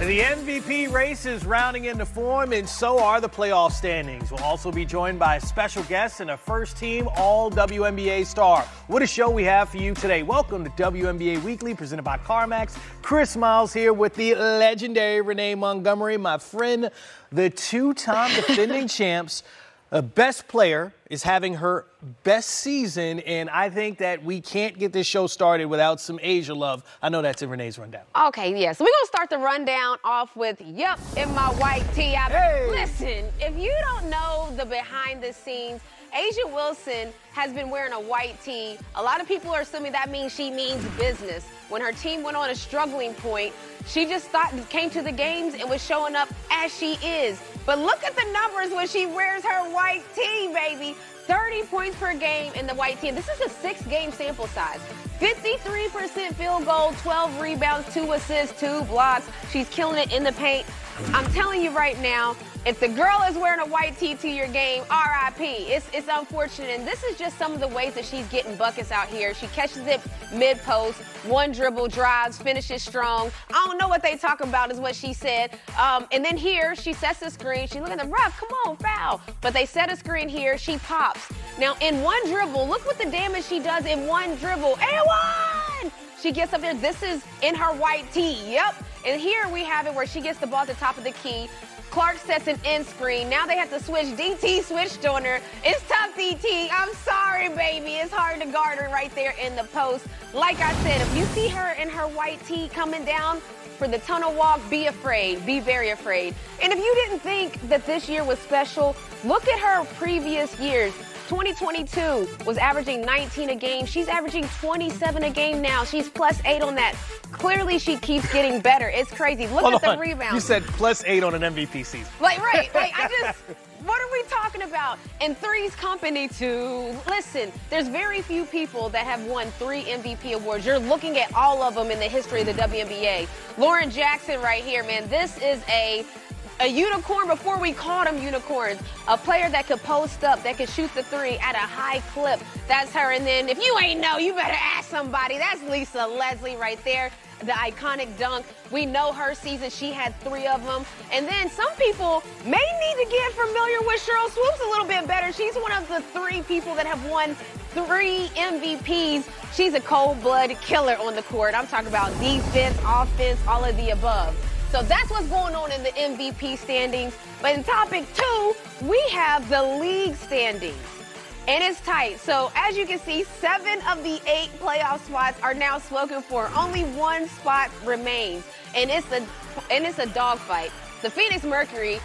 The MVP race is rounding into form, and so are the playoff standings. We'll also be joined by a special guest and a first-team All-WNBA star. What a show we have for you today. Welcome to WNBA Weekly, presented by CarMax. Chris Miles here with the legendary Renee Montgomery, my friend, the two-time defending champs. The best player is having her best season, and I think that we can't get this show started without some Asia love. I know that's in Renee's rundown. Okay, yeah. So we're going to start the rundown off with, yep, in my white tee. Listen, if you don't know the behind the scenes, Asia Wilson has been wearing a white tee. A lot of people are assuming that means she means business. When her team went on a struggling point, she just came to the games and was showing up as she is. But look at the numbers when she wears her white tee, baby. 30 points per game in the white tee. This is a 6-game sample size. 53% field goal, 12 rebounds, 2 assists, 2 blocks. She's killing it in the paint. I'm telling you right now, if the girl is wearing a white tee to your game, RIP. It's unfortunate, and this is just some of the ways that she's getting buckets out here. She catches it mid-post, one dribble, drives, finishes strong. I don't know what they talk about is what she said. And then here, she sets the screen. She look at the ref, come on, foul. But they set a screen here, she pops. Now, in one dribble, look what the damage she does in one dribble. And one! She gets up there. This is in her white tee, yep. And here we have it where she gets the ball at the top of the key. Clark sets an end screen. Now they have to switch. DT switched on her. It's tough, DT. I'm sorry, baby. It's hard to guard her right there in the post. Like I said, if you see her in her white tee coming down for the tunnel walk, be afraid. Be very afraid. And if you didn't think that this year was special, look at her previous years. 2022 was averaging 19 a game. She's averaging 27 a game now. She's +8 on that. Clearly, she keeps getting better. It's crazy. Look at the rebounds. You said +8 on an MVP season. Right. What are we talking about? And Three's company, too. Listen, there's very few people that have won 3 MVP awards. You're looking at all of them in the history of the WNBA. Lauren Jackson right here, man. This is a unicorn before we called them unicorns. A player that could post up, that could shoot the 3 at a high clip. That's her. And then if you ain't know, you better ask somebody. That's Lisa Leslie right there. The iconic dunk. We know her season. She had 3 of them. And then some people may need to get familiar with Cheryl Swoops a little bit better. She's one of the 3 people that have won 3 MVPs. She's a cold-blooded killer on the court. I'm talking about defense, offense, all of the above. So that's what's going on in the MVP standings. But in topic 2, we have the league standings. And it's tight. So as you can see, 7 of the 8 playoff spots are now spoken for. Only 1 spot remains. And it's a dogfight. The Phoenix Mercury,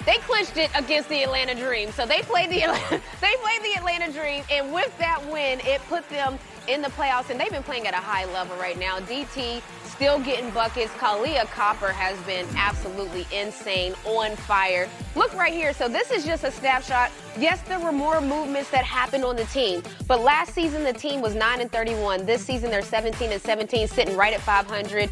they clinched it against the Atlanta Dream. So they played the Atlanta Dream, and with that win, it put them in the playoffs, and they've been playing at a high level right now. DT still getting buckets. Kalia Copper has been absolutely insane, on fire. Look right here. So this is just a snapshot. Yes, there were more movements that happened on the team, but last season the team was 9-31. This season they're 17-17, sitting right at 500.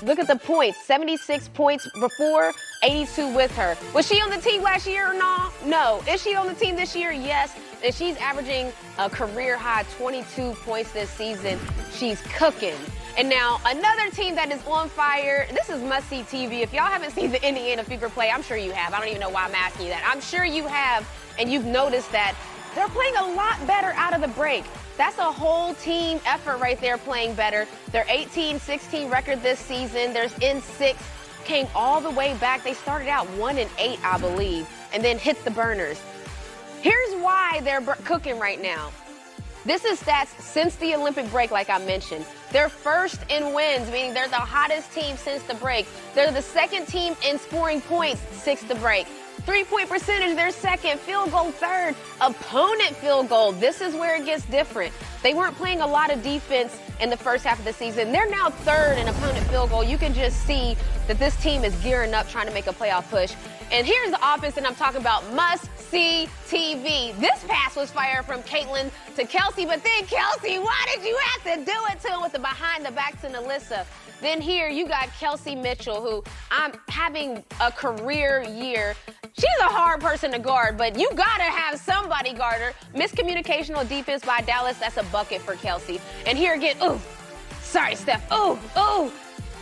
Look at the points, 76 points before, 82 with her. Was she on the team last year or no? No. Is she on the team this year? Yes. And she's averaging a career high 22 points this season. She's cooking. And now another team that is on fire. This is must-see TV. If y'all haven't seen the Indiana Fever play, I'm sure you have. I don't even know why I'm asking you that. I'm sure you have, and you've noticed that they're playing a lot better out of the break. That's a whole team effort right there, playing better. Their 18-16 record this season. There's N6 came all the way back. They started out 1-8, I believe, and then hit the burners. Here's why they're cooking right now. This is stats since the Olympic break, like I mentioned. They're first in wins, meaning they're the hottest team since the break. They're the second team in scoring points since the break. 3-point percentage, they're second. Field goal, third. Opponent field goal, this is where it gets different. They weren't playing a lot of defense in the first half of the season. They're now third in opponent field goal. You can just see that this team is gearing up, trying to make a playoff push. And here's the offense, and I'm talking about must-see TV. This pass was fired from Caitlin to Kelsey, but then Kelsey, why did you have to do it to him with the behind the back to Nalissa? Then here you got Kelsey Mitchell, who I'm having a career year. She's a hard person to guard, but you gotta have somebody guard her. Miscommunication on defense by Dallas, that's a bucket for Kelsey. And here again, ooh, sorry, Steph, ooh.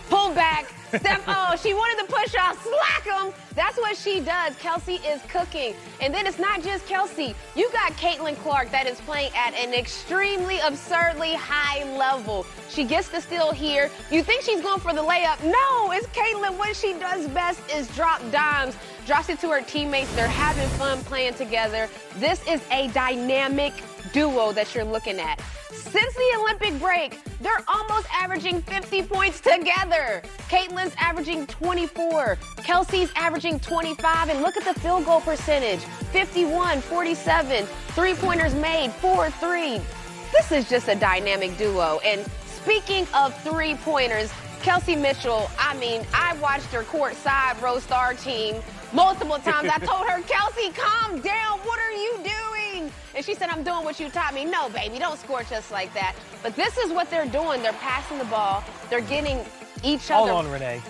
pull back, step, oh, she wanted to push off, slack them. That's what she does. Kelsey is cooking. And then it's not just Kelsey. You got Caitlin Clark that is playing at an extremely absurdly high level. She gets the steal here. You think she's going for the layup. No, it's Caitlin. What she does best is drop dimes. Drops it to her teammates. They're having fun playing together. This is a dynamic duo that you're looking at. Since the Olympic break, they're almost averaging 50 points together. Caitlin's averaging 24. Kelsey's averaging 25. And look at the field goal percentage. 51, 47. Three-pointers made, 4-3. This is just a dynamic duo. And speaking of three-pointers, Kelsey Mitchell, I mean, I watched her courtside roast our team multiple times. I told her, Kelsey, calm down. What are you doing? And she said, I'm doing what you taught me. No, baby, don't scorch us like that. But this is what they're doing. They're passing the ball. They're getting each other. Hold on, Renee.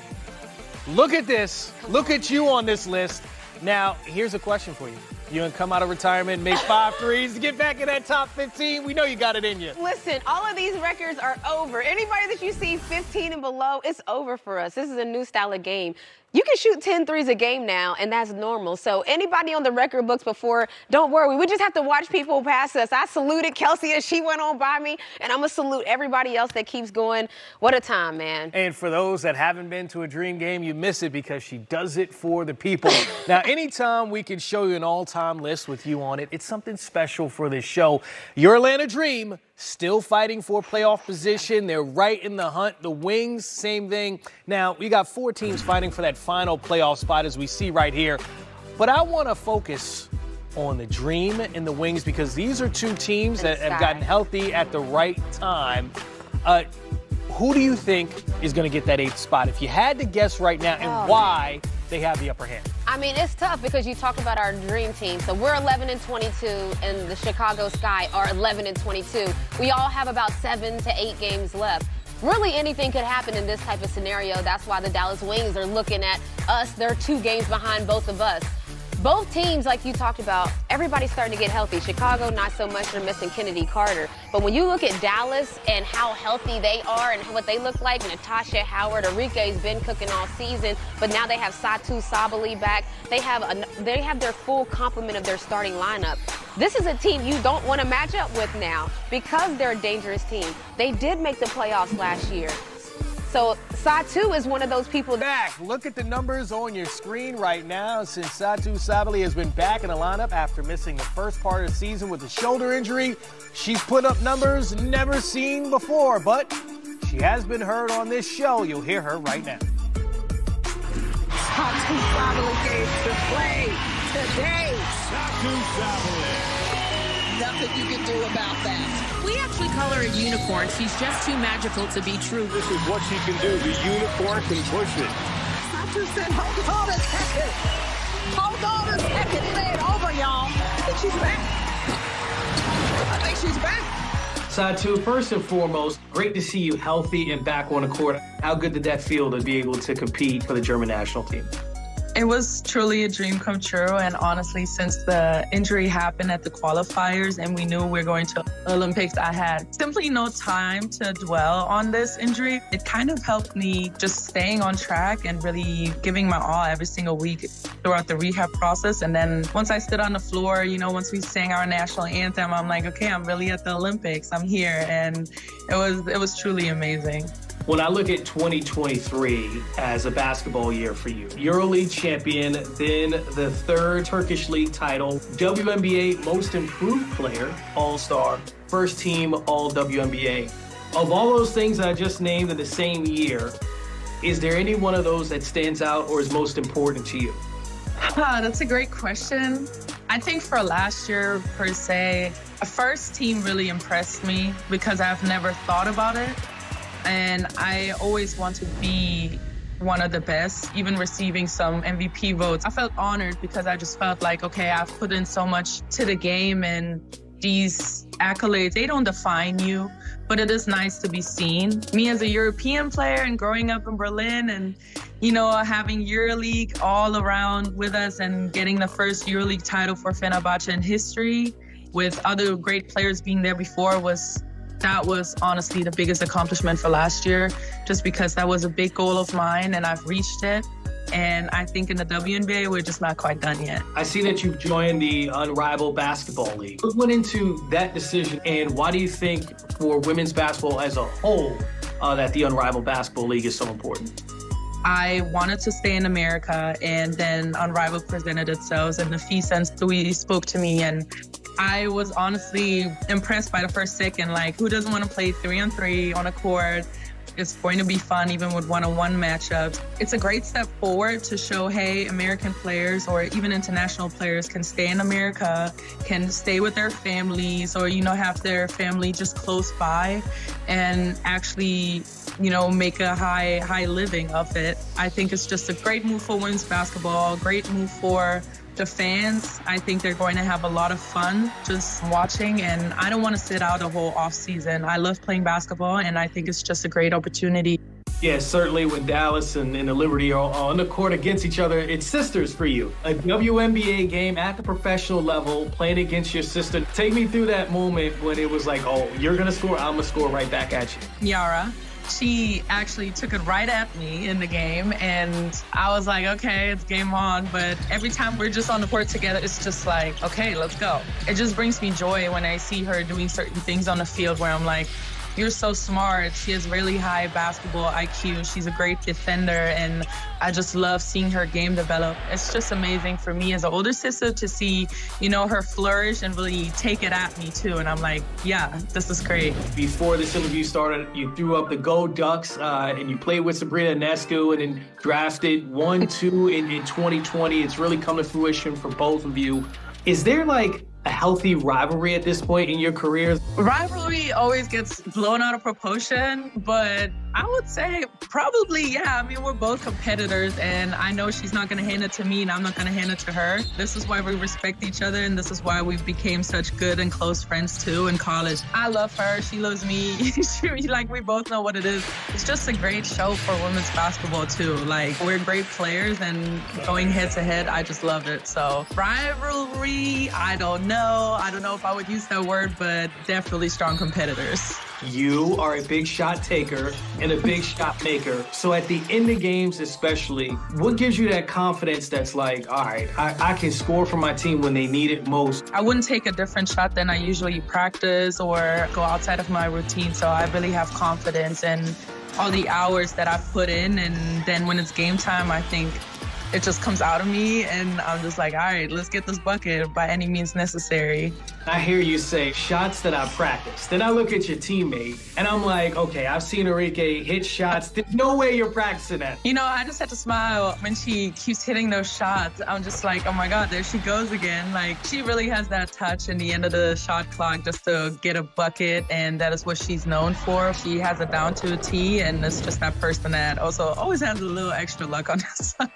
Look at this. Look at you on this list. Now, here's a question for you. You gonna come out of retirement and make 5 threes to get back in that top 15? We know you got it in you. Listen, all of these records are over. Anybody that you see 15 and below, it's over for us. This is a new style of game. You can shoot 10 threes a game now, and that's normal. So anybody on the record books before, don't worry. We just have to watch people pass us. I saluted Kelsey as she went on by me, and I'm going to salute everybody else that keeps going. What a time, man. And for those that haven't been to a Dream game, you miss it because she does it for the people. Now, anytime we can show you an all-time list with you on it, it's something special for this show. Your Atlanta Dream still fighting for playoff position. They're right in the hunt. The Wings, same thing. Now, we got 4 teams fighting for that final playoff spot as we see right here. But I want to focus on the Dream and the Wings because these are 2 teams that have gotten healthy at the right time. Who do you think is going to get that 8th spot? If you had to guess right now and why they have the upper hand. I mean, it's tough because you talk about our dream team. So we're 11 and 22, and the Chicago Sky are 11 and 22. We all have about 7 to 8 games left. Really, anything could happen in this type of scenario. That's why the Dallas Wings are looking at us. They're 2 games behind both of us. Both teams, like you talked about, everybody's starting to get healthy. Chicago, not so much. They're missing Kennedy Carter. But when you look at Dallas and how healthy they are and what they look like, Natasha Howard, Arike's been cooking all season, but now they have Satou Sabally back. They have their full complement of their starting lineup. This is a team you don't want to match up with now because they're a dangerous team. They did make the playoffs last year. So Satou is one of those people. Back. Look at the numbers on your screen right now since Satou Sabally has been back in the lineup after missing the first part of the season with a shoulder injury. She's put up numbers never seen before, but she has been heard on this show. You'll hear her right now. Satou Sabally gave the play today. Satou Sabally. Nothing you can do about that. We actually call her a unicorn. She's just too magical to be true. This is what she can do. The unicorn can push it. Satou said, hold on a second. Hold on a second. It ain't over, y'all. I think she's back. I think she's back. Satou, first and foremost, great to see you healthy and back on the court. How good did that feel to be able to compete for the German national team? It was truly a dream come true, and honestly, since the injury happened at the qualifiers and we knew we were going to Olympics, I had simply no time to dwell on this injury. It kind of helped me just staying on track and really giving my all every single week throughout the rehab process. And then once I stood on the floor, you know, once we sang our national anthem, I'm like, okay, I'm really at the Olympics. I'm here, and it was truly amazing. When I look at 2023 as a basketball year for you, EuroLeague champion, then the 3rd Turkish League title, WNBA Most Improved Player, All-Star, first team All-WNBA. Of all those things that I just named in the same year, is there any one of those that stands out or is most important to you? That's a great question. I think for last year, per se, a first team really impressed me because I've never thought about it. And I always want to be one of the best, even receiving some MVP votes. I felt honored because I just felt like, okay, I've put in so much to the game, and these accolades, they don't define you, but it is nice to be seen. Me as a European player and growing up in Berlin and, you know, having EuroLeague all around with us and getting the first EuroLeague title for Fenerbahce in history with other great players being there before was that was honestly the biggest accomplishment for last year, just because that was a big goal of mine and I've reached it. And I think in the WNBA, we're just not quite done yet. I see that you've joined the Unrivaled Basketball League. What went into that decision, and why do you think for women's basketball as a whole that the Unrivaled Basketball League is so important? I wanted to stay in America, and then Unrivaled presented itself, and the fee we spoke to me, and I was honestly impressed by the first second. Like, who doesn't want to play 3-on-3 on a court? It's going to be fun, even with one-on-one matchups. It's a great step forward to show, hey, American players or even international players can stay in America, can stay with their families, or, have their family just close by and actually, make a high living of it. I think it's just a great move for women's basketball, great move for the fans. I think they're going to have a lot of fun just watching, and I don't want to sit out a whole off season. I love playing basketball, and I think it's just a great opportunity. Yeah, certainly when Dallas and the Liberty are on the court against each other, it's sisters for you. A WNBA game at the professional level, playing against your sister. Take me through that moment when it was like, oh, you're going to score, I'm going to score right back at you. Yara. She actually took it right at me in the game, and I was like, okay, it's game on. But every time we're just on the court together, it's just like, okay, let's go. It just brings me joy when I see her doing certain things on the field where I'm like, you're so smart. She has really high basketball IQ. She's a great defender, and I just love seeing her game develop. It's just amazing for me as an older sister to see, her flourish and really take it at me too. And I'm like, yeah, this is great. Before this interview started, you threw up the Go Ducks, and you played with Sabrina Ionescu and then drafted 1-2 in 2020. It's really come to fruition for both of you. Is there like a healthy rivalry at this point in your careers? Rivalry always gets blown out of proportion, but I would say probably, yeah. I mean, we're both competitors, and I know she's not going to hand it to me, and I'm not going to hand it to her. This is why we respect each other, and this is why we became such good and close friends, too, in college. I love her. She loves me. We both know what it is. It's just a great show for women's basketball, too. Like, we're great players, and going head-to-head, I just love it. So, rivalry, I don't know. I don't know if I would use that word, but definitely strong competitors. You are a big shot taker and a big shot maker. So at the end of games especially, what gives you that confidence that's like, all right, I can score for my team when they need it most? I wouldn't take a different shot than I usually practice or go outside of my routine. So I really have confidence in all the hours that I've put in. And then when it's game time, I think it just comes out of me, and I'm just like, all right, let's get this bucket by any means necessary. I hear you say shots that I practice. Then I look at your teammate, and I'm like, okay, I've seen Enrique hit shots. There's no way you're practicing that. I just had to smile when she keeps hitting those shots. I'm just like, oh my God, there she goes again. Like, she really has that touch in the end of the shot clock just to get a bucket, and that is what she's known for. She has it down to a T, and it's just that person that also always has a little extra luck on her side.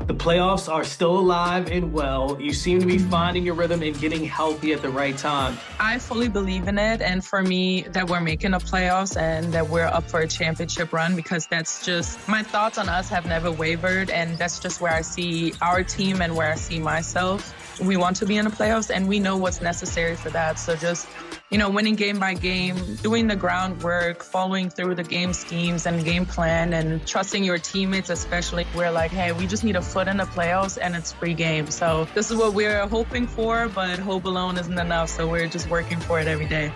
The playoffs are still alive and well. You seem to be finding your rhythm and getting healthy at the right time. I fully believe in it, and for me, that we're making the playoffs and that we're up for a championship run, because that's just, my thoughts on us have never wavered, and that's just where I see our team and where I see myself. We want to be in the playoffs, and we know what's necessary for that. So just, winning game by game, doing the groundwork, following through the game schemes and game plan, and trusting your teammates especially. We're like, hey, we just need a foot in the playoffs, and it's free game. So this is what we're hoping for, but hope alone isn't enough, so we're just working for it every day.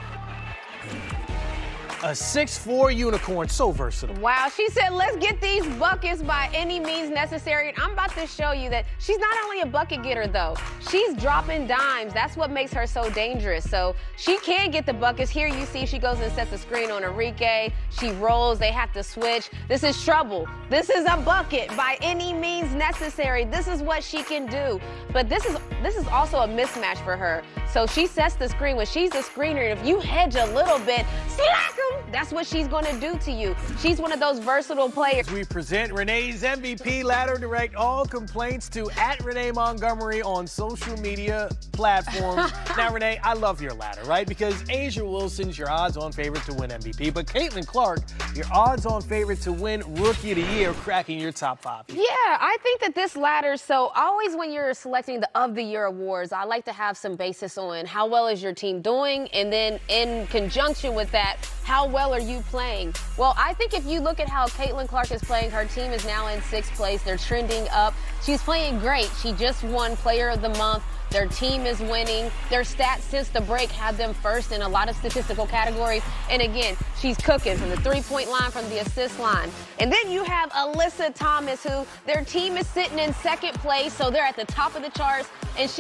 A 6'4" unicorn, so versatile. Wow, she said, let's get these buckets by any means necessary. And I'm about to show you that she's not only a bucket getter, though. She's dropping dimes. That's what makes her so dangerous. So she can get the buckets. Here you see she goes and sets a screen on Enrique. She rolls. They have to switch. This is trouble. This is a bucket by any means necessary. This is what she can do. But this is also a mismatch for her. So she sets the screen. When she's the screener, if you hedge a little bit, slack 'em that's what she's going to do to you. She's one of those versatile players. We present Renee's MVP ladder. Direct all complaints to @ReneeMontgomery on social media platforms. Now, Renee, I love your ladder, right? Because A'ja Wilson's your odds-on favorite to win MVP, but Caitlin Clark, your odds-on favorite to win Rookie of the Year, cracking your top 5. Yeah, I think that this ladder, so always when you're selecting the Of the Year awards, I like to have some basis on how well is your team doing, and then in conjunction with that, how well are you playing? Well, I think if you look at how Caitlin Clark is playing, her team is now in 6th place. They're trending up. She's playing great. She just won Player of the Month. Their team is winning. Their stats since the break had them first in a lot of statistical categories. And again, she's cooking from the 3-point line, from the assist line. And then you have Alyssa Thomas, who their team is sitting in 2nd place, so they're at the top of the charts. And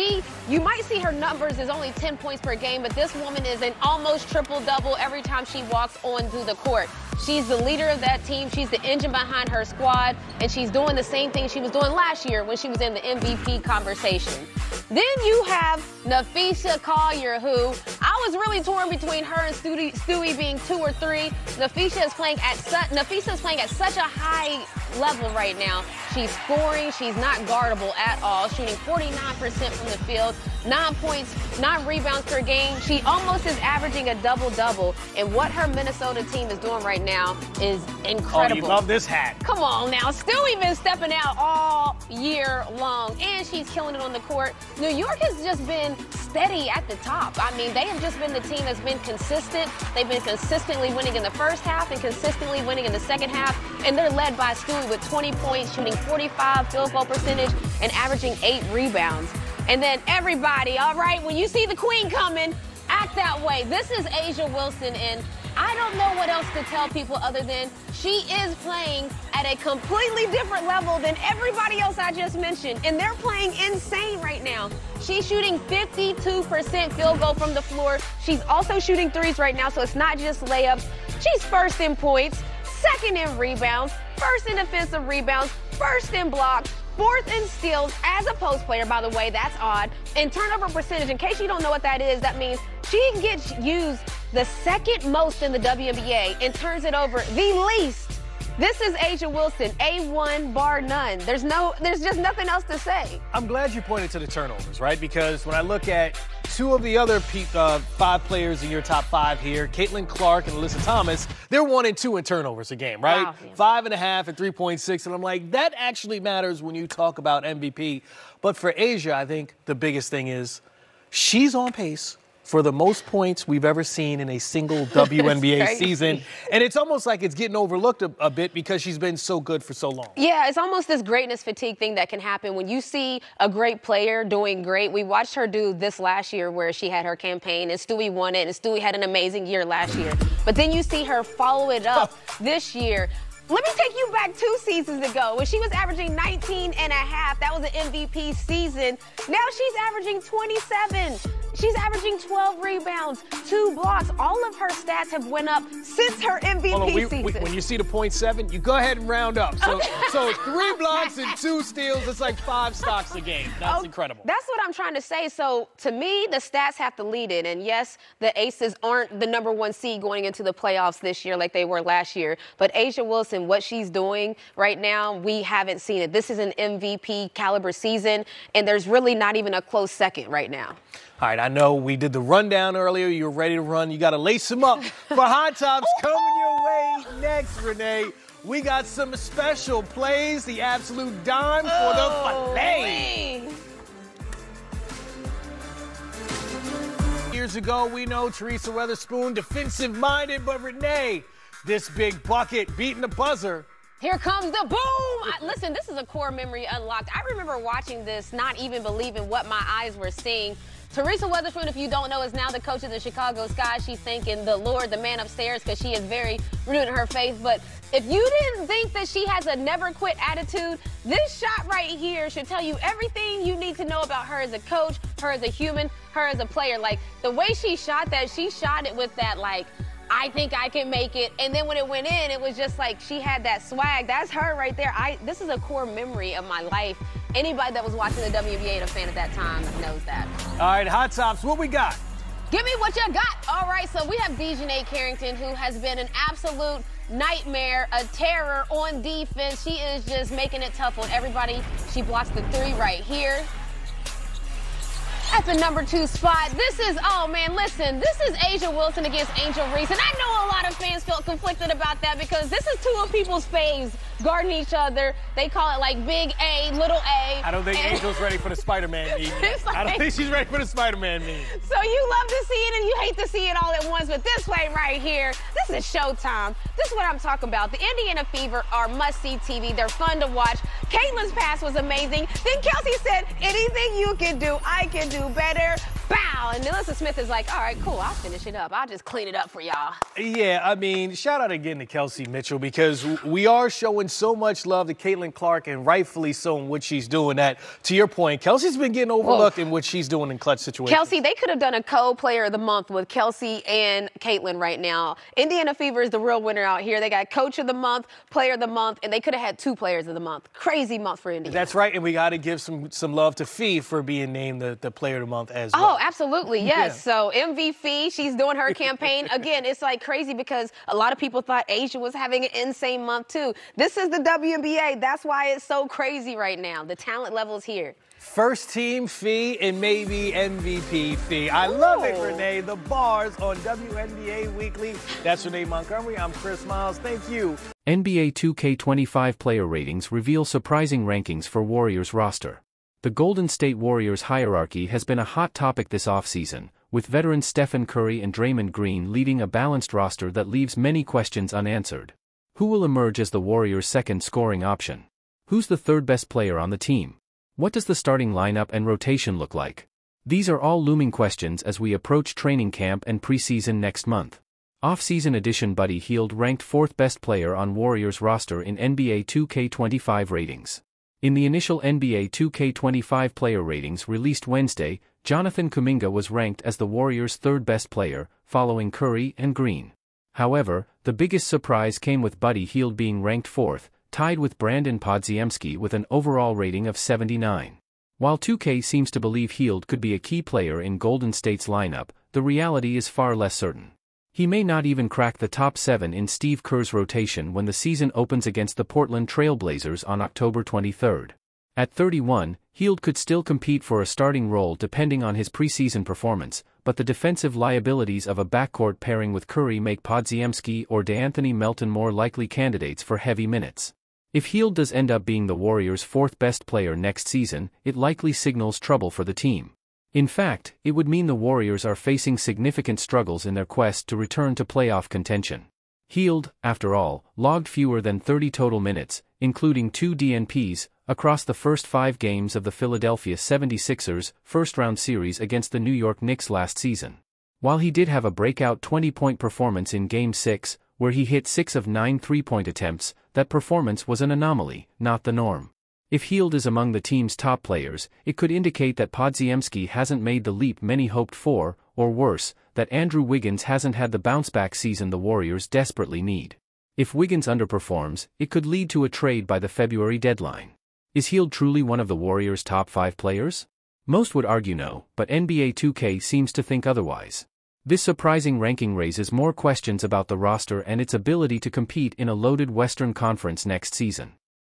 you might see her numbers is only 10 points per game, but this woman is an almost triple-double every time she walks onto the court. She's the leader of that team. She's the engine behind her squad, and she's doing the same thing she was doing last year when she was in the MVP conversation. Then you have Napheesa Collier, who I was really torn between her and Stewie being 2 or 3. Napheesa is playing at such a high level right now. She's scoring. She's not guardable at all, shooting 49% from the field, 9 points, 9 rebounds per game. She almost is averaging a double-double, and what her Minnesota team is doing right now is incredible. Oh, you love this hat. Come on now. Stewie been stepping out all year long, and she's killing it on the court. New York has just been steady at the top. I mean, they have just been the team that's been consistent. They've been consistently winning in the first half and consistently winning in the second half, and they're led by Stewie with 20 points, shooting 45 field goal percentage, and averaging 8 rebounds. And then everybody, all right, when you see the queen coming, act that way. This is A'ja Wilson, and I don't know what else to tell people other than she is playing at a completely different level than everybody else I just mentioned, and they're playing insane right now. She's shooting 52% field goal from the floor. She's also shooting threes right now, so it's not just layups. She's 1st in points, 2nd in rebounds, 1st in defensive rebounds, 1st in blocks, 4th in steals as a post player, by the way, that's odd. And turnover percentage, in case you don't know what that is, that means she gets used the 2nd most in the WNBA and turns it over the least. This is A'ja Wilson, A1 bar none. There's just nothing else to say. I'm glad you pointed to the turnovers, right? Because when I look at 2 of the other 5 players in your top 5 here, Caitlin Clark and Alyssa Thomas, they're 1 and 2 in turnovers a game, right? Wow, yeah. 5.5 and 3.6, and I'm like, that actually matters when you talk about MVP. But for A'ja, I think the biggest thing is she's on pace for the most points we've ever seen in a single WNBA season. And it's almost like it's getting overlooked a bit because she's been so good for so long. Yeah, it's almost this greatness fatigue thing that can happen when you see a great player doing great. We watched her do this last year where she had her campaign and Stewie won it, and Stewie had an amazing year last year. But then you see her follow it up this year. Let me take you back 2 seasons ago when she was averaging 19 and a half. That was an MVP season. Now she's averaging 27. She's averaging 12 rebounds, 2 blocks. All of her stats have went up since her MVP season. When you see the .7, you go ahead and round up. So, Okay. so 3 blocks and 2 steals, it's like 5 stocks a game. That's incredible. That's what I'm trying to say. So to me, the stats have to lead it. And yes, the Aces aren't the #1 seed going into the playoffs this year like they were last year. But A'ja Wilson, what she's doing right now, we haven't seen it. This is an MVP caliber season, and there's really not even a close second right now. All right, I know we did the rundown earlier. You're ready to run. You got to lace them up for Hot Tops coming your way next, Renee. We got some special plays, the absolute dime for the filet. Years ago, we know Teresa Weatherspoon, defensive-minded, but Renee, this big bucket beating the buzzer. Here comes the boom! Listen, this is a core memory unlocked. I remember watching this, not even believing what my eyes were seeing. Teresa Weatherspoon, if you don't know, is now the coach of the Chicago Sky. She's thanking the Lord, the man upstairs, because she is very rooted in her faith. But if you didn't think that she has a never-quit attitude, this shot right here should tell you everything you need to know about her as a coach, her as a human, her as a player. Like, the way she shot that, she shot it with that, like, I think I can make it. And then when it went in, it was just like she had that swag. That's her right there. This is a core memory of my life. Anybody that was watching the WNBA and a fan at that time knows that. All right, Hot Tops, what we got? Give me what you got. All right, so we have Dejanay Carrington, who has been an absolute nightmare, a terror on defense. She is just making it tough on everybody. She blocks the 3 right here. At the number 2 spot, this is, oh man, listen, this is Asia Wilson against Angel Reese. And I know a lot of fans felt conflicted about that because this is 2 of people's faves guarding each other. They call it like big A, little A. I don't think Angel's ready for the Spider-Man meme. I don't think she's ready for the Spider-Man meme. So you love to see it and you hate to see it all at once, but this way right here, this is showtime. This is what I'm talking about. The Indiana Fever are must-see TV. They're fun to watch. Caitlin's pass was amazing. Then Kelsey said, anything you can do, I can do better. Bow. And Melissa Smith is like, all right, cool, I'll finish it up. I'll just clean it up for y'all. Yeah, I mean, shout out again to Kelsey Mitchell because we are showing so much love to Caitlin Clark, and rightfully so in what she's doing. That, to your point, Kelsey's been getting overlooked in what she's doing in clutch situations. Kelsey, they could have done a co-player of the month with Kelsey and Caitlin right now. Indiana Fever is the real winner out here. They got coach of the month, player of the month, and they could have had 2 players of the month. Crazy month for Indiana. That's right, and we got to give some love to Fee for being named the player of the month as well. Oh, absolutely, yes. Yeah. So MVP, she's doing her campaign. Again, it's like crazy because a lot of people thought Asia was having an insane month too. This is the WNBA. That's why it's so crazy right now. The talent level is here. First team Fee and maybe MVP Fee. I love it, Renee. The bars on WNBA Weekly. That's Renee Montgomery. I'm Chris Miles. Thank you. NBA 2K25 player ratings reveal surprising rankings for Warriors roster. The Golden State Warriors hierarchy has been a hot topic this offseason, with veterans Stephen Curry and Draymond Green leading a balanced roster that leaves many questions unanswered. Who will emerge as the Warriors' second scoring option? Who's the third best player on the team? What does the starting lineup and rotation look like? These are all looming questions as we approach training camp and preseason next month. Off-season edition Buddy Hield ranked 4th best player on Warriors roster in NBA 2K25 ratings. In the initial NBA 2K25 player ratings released Wednesday, Jonathan Kuminga was ranked as the Warriors' 3rd best player, following Curry and Green. However, the biggest surprise came with Buddy Hield being ranked 4th, tied with Brandon Podziemski with an overall rating of 79. While 2K seems to believe Hield could be a key player in Golden State's lineup, the reality is far less certain. He may not even crack the top 7 in Steve Kerr's rotation when the season opens against the Portland Trail Blazers on October 23. At 31, Hield could still compete for a starting role depending on his preseason performance, but the defensive liabilities of a backcourt pairing with Curry make Podziemski or DeAnthony Melton more likely candidates for heavy minutes. If Hield does end up being the Warriors' 4th best player next season, it likely signals trouble for the team. In fact, it would mean the Warriors are facing significant struggles in their quest to return to playoff contention. Hield, after all, logged fewer than 30 total minutes, including 2 DNPs, across the first 5 games of the Philadelphia 76ers' first-round series against the New York Knicks last season. While he did have a breakout 20-point performance in Game 6, where he hit 6 of 9 three-point attempts, that performance was an anomaly, not the norm. If Hield is among the team's top players, it could indicate that Podziemski hasn't made the leap many hoped for, or worse, that Andrew Wiggins hasn't had the bounce-back season the Warriors desperately need. If Wiggins underperforms, it could lead to a trade by the February deadline. Is Hield truly one of the Warriors' top 5 players? Most would argue no, but NBA 2K seems to think otherwise. This surprising ranking raises more questions about the roster and its ability to compete in a loaded Western Conference next season.